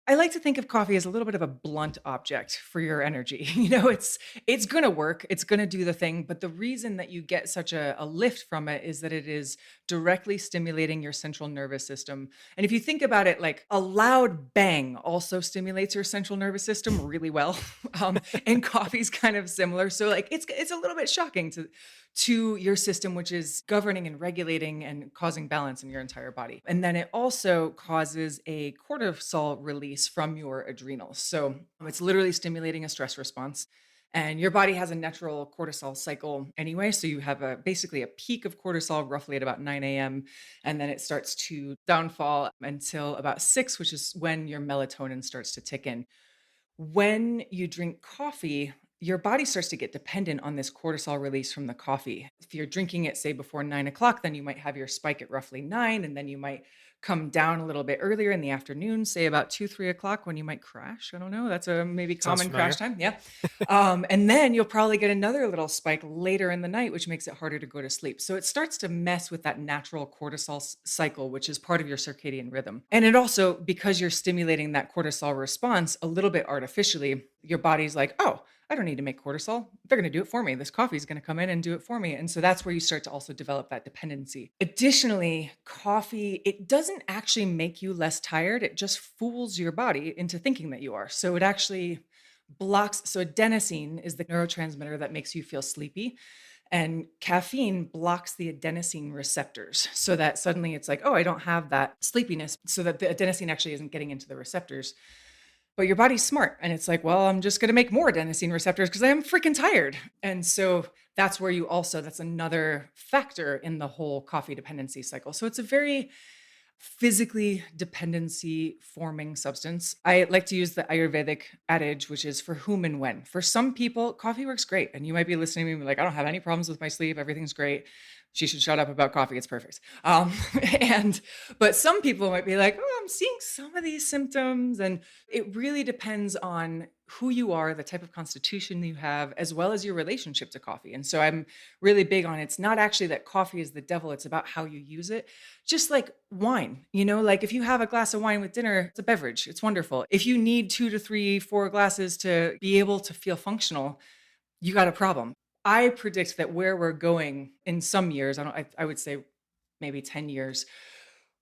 I like to think of coffee as a little bit of a blunt object for your energy. It's going to work, it's going to do the thing, but the reason that you get such a lift from it is that it is directly stimulating your central nervous system. And if you think about it, like a loud bang also stimulates your central nervous system really well. And coffee's kind of similar. So like it's a little bit shocking to your system, which is governing and regulating and causing balance in your entire body. And then it also causes a cortisol release from your adrenals. So it's literally stimulating a stress response. And your body has a natural cortisol cycle anyway. So you have basically a peak of cortisol roughly at about 9 a.m. And then it starts to downfall until about 6, which is when your melatonin starts to tick in. When you drink coffee, your body starts to get dependent on this cortisol release from the coffee. If you're drinking it, say, before 9 o'clock, then you might have your spike at roughly 9, and then you might come down a little bit earlier in the afternoon, say about 2, 3 o'clock when you might crash. I don't know. That's a maybe Sounds common crash familiar. time. Yeah. And then you'll probably get another little spike later in the night, which makes it harder to go to sleep. So it starts to mess with that natural cortisol cycle, which is part of your circadian rhythm. And it also, because you're stimulating that cortisol response a little bit artificially, your body's like, oh, I don't need to make cortisol. They're going to do it for me. This coffee is going to come in and do it for me. And so that's where you start to also develop that dependency. Additionally, coffee, it doesn't actually make you less tired. It just fools your body into thinking that you are. So it actually blocks. So adenosine is the neurotransmitter that makes you feel sleepy. And caffeine blocks the adenosine receptors so that suddenly it's like, oh, I don't have that sleepiness. So that the adenosine actually isn't getting into the receptors. But your body's smart. And it's like, well, I'm just going to make more adenosine receptors because I am freaking tired. And so that's where that's another factor in the whole coffee dependency cycle. So it's a very physically dependency forming substance. I like to use the Ayurvedic adage, which is for whom and when. For some people, coffee works great. And you might be listening to me and be like, I don't have any problems with my sleep. Everything's great. She should shut up about coffee. It's perfect. And but some people might be like, oh, I'm seeing some of these symptoms. And it really depends on who you are, the type of constitution you have, as well as your relationship to coffee. And so I'm really big on it's not actually that coffee is the devil, it's about how you use it. Just like wine, like if you have a glass of wine with dinner, it's a beverage, it's wonderful. If you need 2 to 3, 4 glasses to be able to feel functional, you got a problem. I predict that where we're going in some years, I would say maybe 10 years,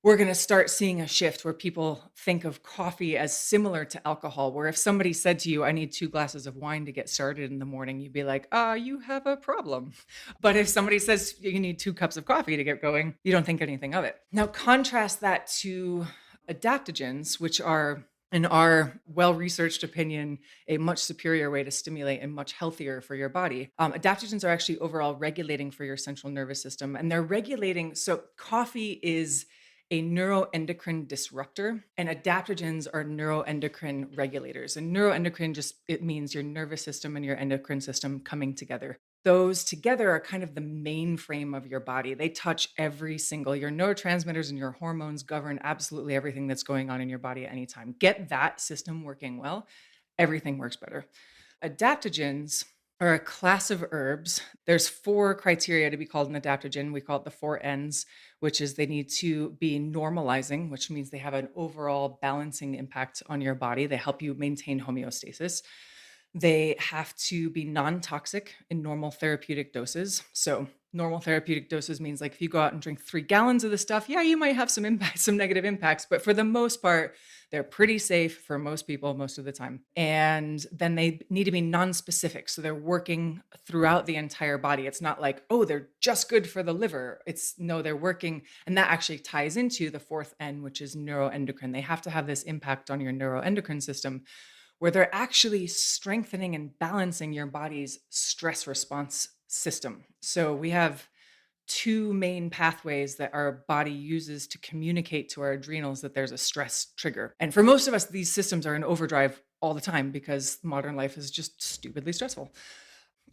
we're going to start seeing a shift where people think of coffee as similar to alcohol, where if somebody said to you, I need 2 glasses of wine to get started in the morning, you'd be like, you have a problem. But if somebody says you need 2 cups of coffee to get going, you don't think anything of it. Now, contrast that to adaptogens, which are, in our well researched opinion, a much superior way to stimulate and much healthier for your body. Adaptogens are actually overall regulating for your central nervous system, and they're regulating. So, coffee is a neuroendocrine disruptor, and adaptogens are neuroendocrine regulators. And neuroendocrine just it means your nervous system and your endocrine system coming together. Those together are kind of the mainframe of your body. They touch your neurotransmitters and your hormones govern absolutely everything that's going on in your body at any time. Get that system working well, everything works better. Adaptogens are a class of herbs. There's 4 criteria to be called an adaptogen. We call it the 4 Ns, which is they need to be normalizing, which means they have an overall balancing impact on your body. They help you maintain homeostasis. They have to be non-toxic in normal therapeutic doses. So normal therapeutic doses means like if you go out and drink 3 gallons of the stuff, yeah, you might have some impact, some negative impacts, but for the most part, they're pretty safe for most people most of the time. And then they need to be non-specific. So they're working throughout the entire body. It's not like, oh, they're just good for the liver. It's no, they're working. And that actually ties into the 4th N, which is neuroendocrine. They have to have this impact on your neuroendocrine system where they're actually strengthening and balancing your body's stress response system. So we have 2 main pathways that our body uses to communicate to our adrenals that there's a stress trigger. And for most of us, these systems are in overdrive all the time because modern life is just stupidly stressful.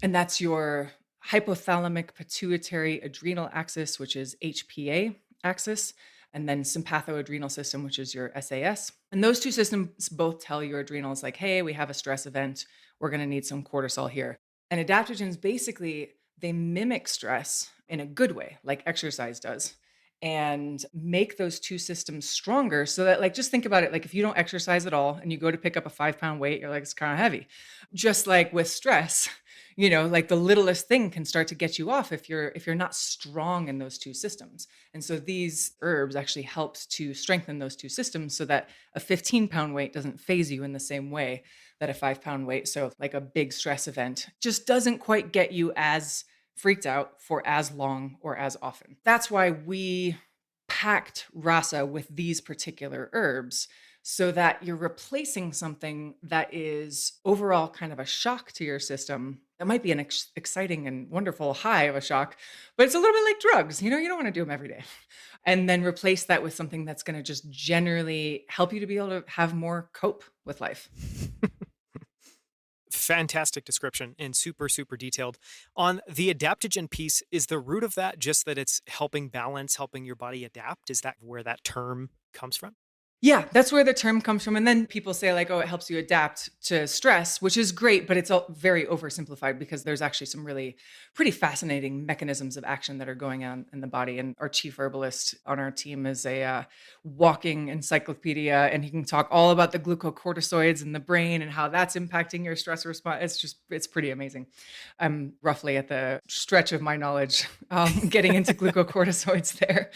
And that's your hypothalamic pituitary adrenal axis, which is HPA axis, and then sympathoadrenal system, which is your SAS. And those 2 systems both tell your adrenals, like, hey, we have a stress event. We're going to need some cortisol here. And adaptogens basically, they mimic stress in a good way, like exercise does. and make those two systems stronger so that, like, just think about it. Like, if you don't exercise at all and you go to pick up a 5 pound weight, you're like, it's kind of heavy. Just like with stress, like the littlest thing can start to get you off if you're not strong in those two systems. And so these herbs actually helps to strengthen those two systems so that a 15-pound weight doesn't phase you in the same way that a 5 pound weight. So like a big stress event just doesn't quite get you as freaked out for as long or as often. That's why we packed Rasa with these particular herbs so that you're replacing something that is overall kind of a shock to your system. It might be an exciting and wonderful high of a shock, but it's a little bit like drugs. You don't want to do them every day. And then replace that with something that's going to just generally help you to be able to have more cope with life. Fantastic description and super, super detailed. On the adaptogen piece, is the root of that just that it's helping balance, helping your body adapt? Is that where that term comes from? Yeah, that's where the term comes from, and then people say like, "Oh, it helps you adapt to stress," which is great, but it's all very oversimplified because there's actually some really pretty fascinating mechanisms of action that are going on in the body, and our chief herbalist on our team is a, walking encyclopedia, and he can talk all about the glucocorticoids in the brain and how that's impacting your stress response. It's pretty amazing. I'm roughly at the stretch of my knowledge, getting into glucocorticoids there.